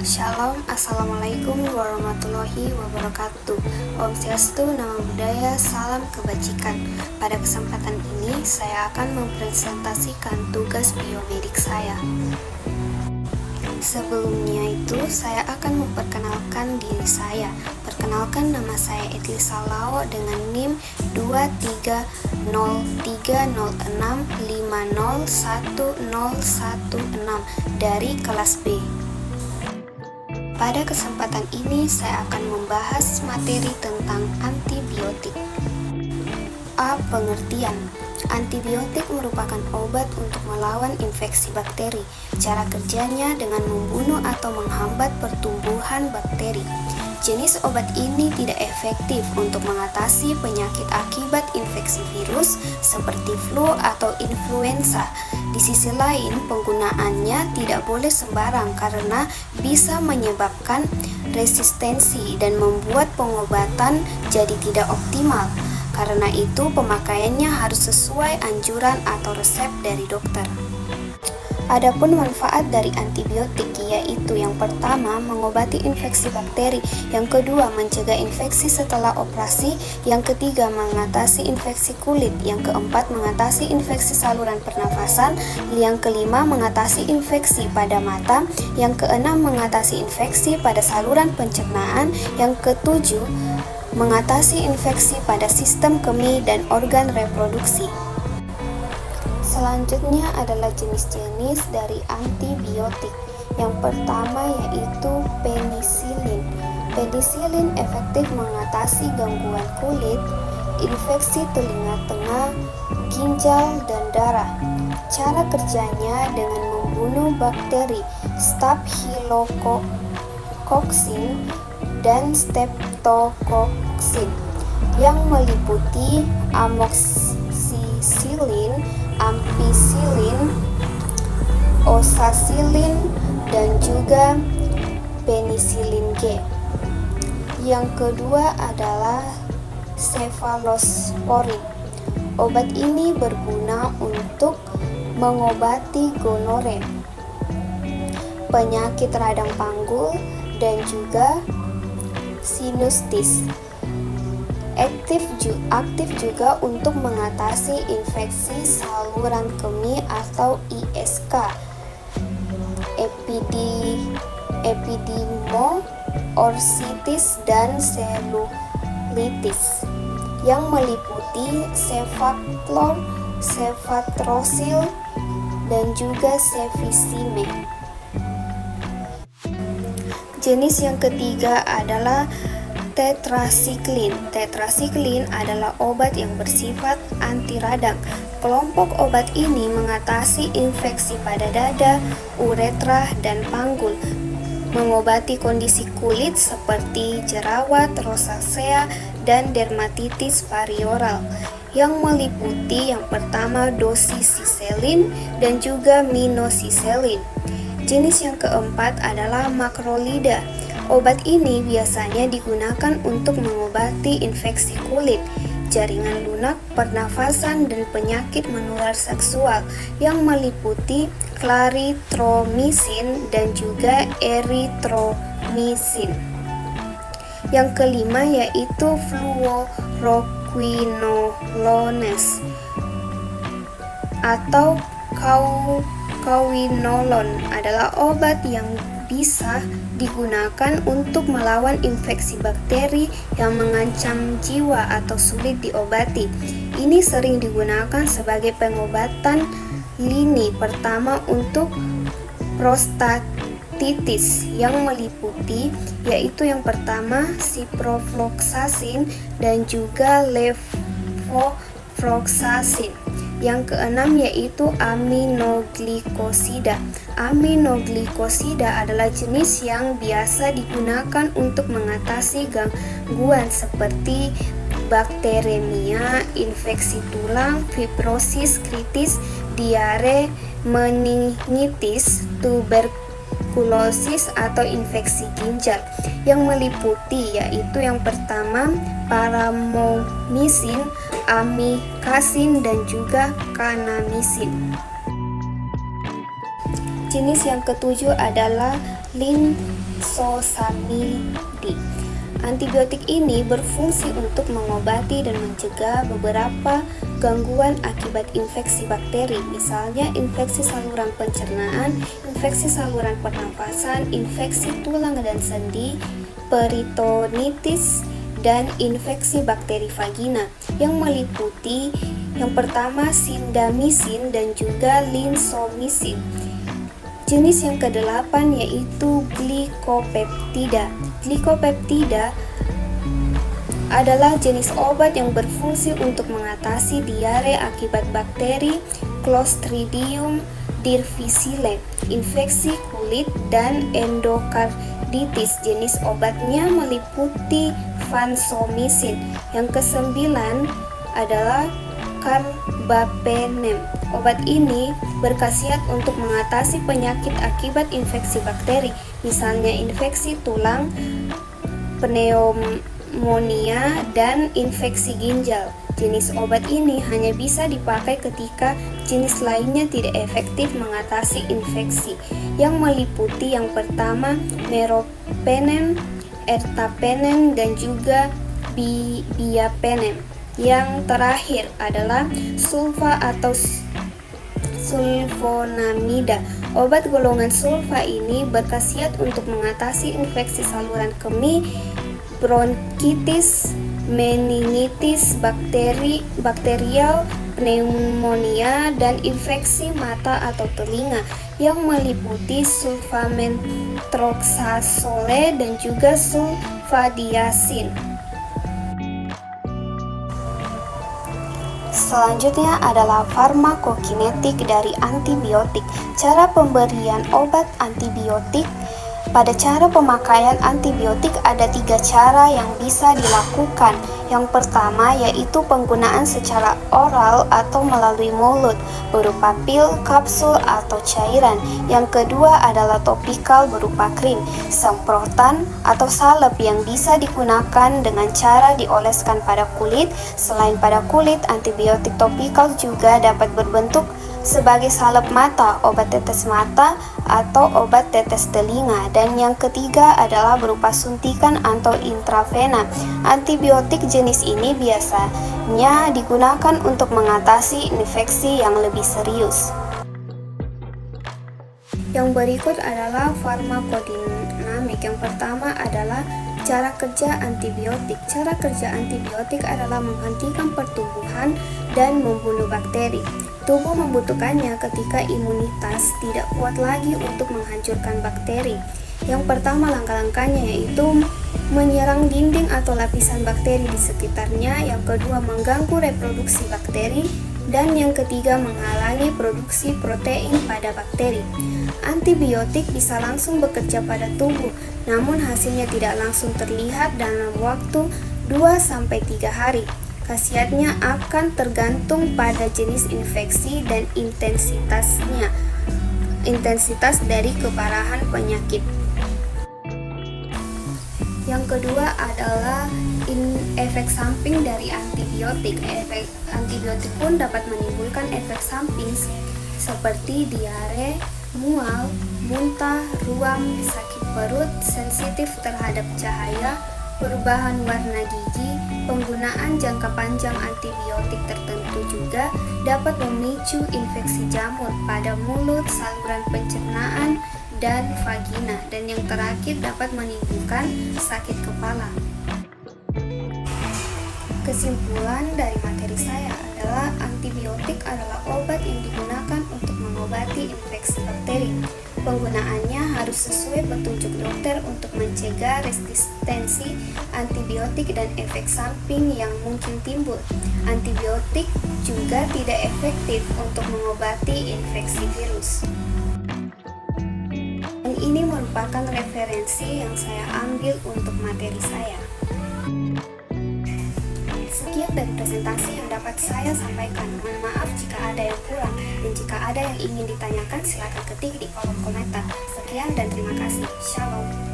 Shalom, Assalamualaikum warahmatullahi wabarakatuh. Om Swastiastu, Namo Buddhaya, salam kebajikan. Pada kesempatan ini, saya akan mempresentasikan tugas biomedik saya. Sebelumnya itu, saya akan memperkenalkan diri saya. Perkenalkan, nama saya Edlisa Lao dengan NIM 230306501016 dari kelas B. Pada kesempatan ini, saya akan membahas materi tentang antibiotik. A. Pengertian. Antibiotik merupakan obat untuk melawan infeksi bakteri. Cara kerjanya dengan membunuh atau menghambat pertumbuhan bakteri. Jenis obat ini tidak efektif untuk mengatasi penyakit akibat infeksi virus seperti flu atau influenza. Di sisi lain, penggunaannya tidak boleh sembarang karena bisa menyebabkan resistensi dan membuat pengobatan jadi tidak optimal. Karena itu, pemakaiannya harus sesuai anjuran atau resep dari dokter. Adapun manfaat dari antibiotik yaitu yang pertama, mengobati infeksi bakteri, yang kedua, mencegah infeksi setelah operasi, yang ketiga, mengatasi infeksi kulit, yang keempat, mengatasi infeksi saluran pernafasan, yang kelima, mengatasi infeksi pada mata, yang keenam, mengatasi infeksi pada saluran pencernaan, yang ketujuh, mengatasi infeksi pada sistem kemih dan organ reproduksi. Selanjutnya adalah jenis-jenis dari antibiotik. Yang pertama yaitu penisilin. Penisilin efektif mengatasi gangguan kulit, infeksi telinga tengah, ginjal, dan darah. Cara kerjanya dengan membunuh bakteri Staphylococcus dan Streptococcus yang meliputi amoxicillin, ampicillin, oxacillin, dan juga penicillin G. Yang kedua adalah cephalosporin. Obat ini berguna untuk mengobati gonore, penyakit radang panggul, dan juga sinusitis. Aktif juga untuk mengatasi infeksi saluran kemih atau ISK, epidemioorsitis, dan selulitis yang meliputi cefaclor, cefatrocil, dan juga cefizime. Jenis yang ketiga adalah tetrasiklin. Tetrasiklin adalah obat yang bersifat anti radang. Kelompok obat ini mengatasi infeksi pada dada, uretra, dan panggul, mengobati kondisi kulit seperti jerawat, rosacea, dan dermatitis perioral, yang meliputi yang pertama doxycycline dan juga minoxidil. Jenis yang keempat adalah makrolida. Obat ini biasanya digunakan untuk mengobati infeksi kulit, jaringan lunak, pernafasan, dan penyakit menular seksual yang meliputi clarithromycin dan juga erythromycin. Yang kelima yaitu fluoroquinolones atau quinolone adalah obat yang bisa digunakan untuk melawan infeksi bakteri yang mengancam jiwa atau sulit diobati. Ini sering digunakan sebagai pengobatan lini pertama untuk prostatitis yang meliputi yaitu yang pertama ciprofloxacin dan juga levofloxacin. Yang keenam yaitu aminoglikosida. Aminoglikosida adalah jenis yang biasa digunakan untuk mengatasi gangguan seperti bakteremia, infeksi tulang, fibrosis kritis, diare, meningitis, tuberkulosis, atau infeksi ginjal, yang meliputi yaitu yang pertama paramisin, amikacin, dan juga kanamisin. Jenis yang ketujuh adalah linsosamidi. Antibiotik ini berfungsi untuk mengobati dan mencegah beberapa gangguan akibat infeksi bakteri, misalnya infeksi saluran pencernaan, infeksi saluran pernafasan, infeksi tulang dan sendi, peritonitis, dan infeksi bakteri vagina yang meliputi yang pertama sindamisin dan juga linsomisin. Jenis yang ke-8 yaitu glikopeptida. Glikopeptida adalah jenis obat yang berfungsi untuk mengatasi diare akibat bakteri Clostridium difficile, infeksi kulit, dan endokarditis. Jenis obatnya meliputi vancomycin. Yang ke-9 adalah carbapenem. Obat ini berkhasiat untuk mengatasi penyakit akibat infeksi bakteri, misalnya infeksi tulang, pneumonia, dan infeksi ginjal. Jenis obat ini hanya bisa dipakai ketika jenis lainnya tidak efektif mengatasi infeksi, yang meliputi yang pertama meropenem, ertapenem, dan juga biapenem. Yang terakhir adalah sulfa atau sulfonamida. Obat golongan sulfa ini berkhasiat untuk mengatasi infeksi saluran kemih, bronkitis, meningitis bakterial, pneumonia, dan infeksi mata atau telinga, yang meliputi sulfametroxazole dan juga sulfadiazin. Selanjutnya adalah farmakokinetik dari antibiotik. Cara pemberian obat antibiotik. Pada cara pemakaian antibiotik ada 3 cara yang bisa dilakukan. Yang pertama yaitu penggunaan secara oral atau melalui mulut berupa pil, kapsul, atau cairan. Yang kedua adalah topikal berupa krim, semprotan, atau salep yang bisa digunakan dengan cara dioleskan pada kulit. Selain pada kulit, antibiotik topikal juga dapat berbentuk sebagai salep mata, obat tetes mata, atau obat tetes telinga. Dan yang ketiga adalah berupa suntikan atau intravena. Antibiotik jenis ini biasanya digunakan untuk mengatasi infeksi yang lebih serius. Yang berikut adalah farmakodinamik. Yang pertama adalah cara kerja antibiotik. Cara kerja antibiotik adalah menghentikan pertumbuhan dan membunuh bakteri. Tubuh membutuhkannya ketika imunitas tidak kuat lagi untuk menghancurkan bakteri. Yang pertama langkah-langkahnya yaitu menyerang dinding atau lapisan bakteri di sekitarnya. Yang kedua mengganggu reproduksi bakteri. Dan yang ketiga menghalangi produksi protein pada bakteri. Antibiotik bisa langsung bekerja pada tubuh, namun hasilnya tidak langsung terlihat dalam waktu 2-3 hari. Khasiatnya akan tergantung pada jenis infeksi dan intensitas dari keparahan penyakit. Yang kedua adalah efek samping dari antibiotik. Efek antibiotik pun dapat menimbulkan efek samping seperti diare, mual, muntah, ruam, sakit perut, sensitif terhadap cahaya, perubahan warna gigi. Penggunaan jangka panjang antibiotik tertentu juga dapat memicu infeksi jamur pada mulut, saluran pencernaan, dan vagina. Dan yang terakhir dapat menimbulkan sakit kepala. Kesimpulan dari materi saya adalah antibiotik adalah obat yang digunakan untuk mengobati infeksi bakteri. Penggunaannya harus sesuai petunjuk dokter untuk mencegah resistensi antibiotik dan efek samping yang mungkin timbul. Antibiotik juga tidak efektif untuk mengobati infeksi virus. Dan ini merupakan referensi yang saya ambil untuk materi saya. Sekian dari presentasi yang dapat saya sampaikan. Mohon maaf jika ada yang kurang, dan jika ada yang ingin ditanyakan silakan ketik di kolom komentar. Sekian dan terima kasih. Shalom.